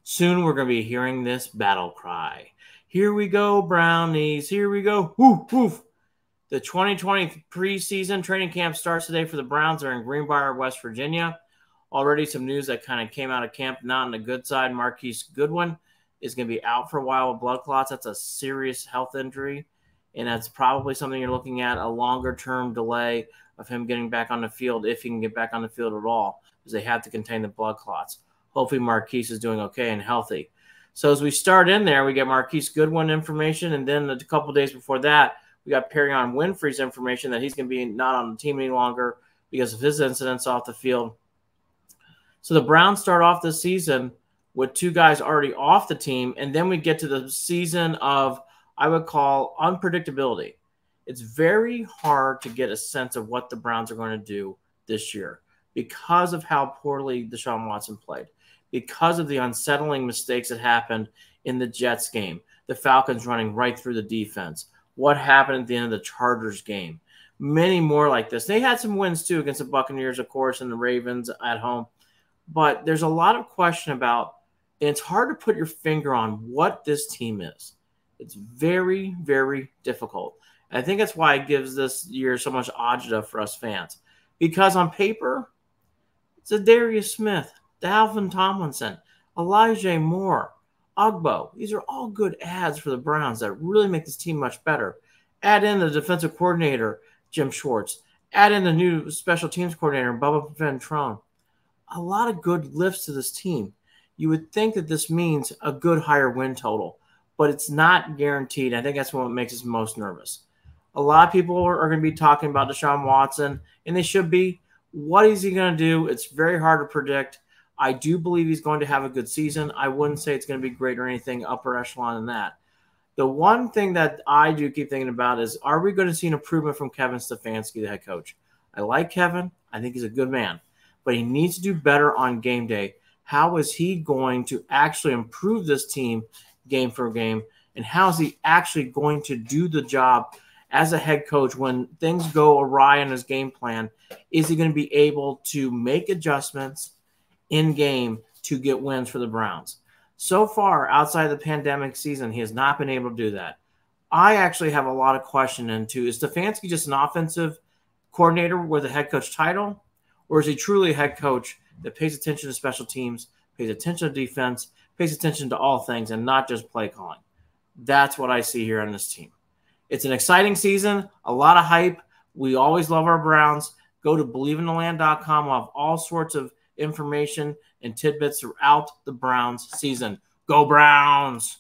Soon we're going to be hearing this battle cry. Here we go, Brownies. Here we go. Woof, woof. The 2020 preseason training camp starts today for the Browns. They're in Greenbrier, West Virginia. Already some news that kind of came out of camp, not on the good side. Marquise Goodwin is going to be out for a while with blood clots. That's a serious health injury, and that's probably something you're looking at, a longer-term delay of him getting back on the field, if he can get back on the field at all, because they have to contain the blood clots. Hopefully Marquise is doing okay and healthy. So as we start in there, we get Marquise Goodwin information, and then a couple of days before that, we got Perrion Winfrey's information that he's going to be not on the team any longer because of his incidents off the field. So the Browns start off this season with two guys already off the team, and then we get to the season of, I would call, unpredictability. It's very hard to get a sense of what the Browns are going to do this year because of how poorly Deshaun Watson played, because of the unsettling mistakes that happened in the Jets game, the Falcons running right through the defense, what happened at the end of the Chargers game, many more like this. They had some wins, too, against the Buccaneers, of course, and the Ravens at home. But there's a lot of question about, and it's hard to put your finger on what this team is. It's very, very difficult. And I think that's why it gives this year so much agita for us fans. Because on paper, it's a Darius Smith, Dalvin Tomlinson, Elijah Moore, Ugbo. These are all good ads for the Browns that really make this team much better. Add in the defensive coordinator, Jim Schwartz. Add in the new special teams coordinator, Bubba Ventrone. A lot of good lifts to this team. You would think that this means a good higher win total, but it's not guaranteed. I think that's what makes us most nervous. A lot of people are going to be talking about Deshaun Watson, and they should be. What is he going to do? It's very hard to predict. I do believe he's going to have a good season. I wouldn't say it's going to be great or anything upper echelon than that. The one thing that I do keep thinking about is, are we going to see an improvement from Kevin Stefanski, the head coach? I like Kevin. I think he's a good man, but he needs to do better on game day. How is he going to actually improve this team game for game, and how is he actually going to do the job as a head coach when things go awry in his game plan? Is he going to be able to make adjustments in game to get wins for the Browns? So far, outside the pandemic season, he has not been able to do that. I actually have a lot of question into, is Stefanski just an offensive coordinator with a head coach title, or is he truly a head coach that pays attention to special teams, pays attention to defense, pays attention to all things, and not just play calling? That's what I see here on this team. It's an exciting season, a lot of hype. We always love our Browns. Go to BelieveInTheLand.com. We'll have all sorts of information and tidbits throughout the Browns season. Go Browns!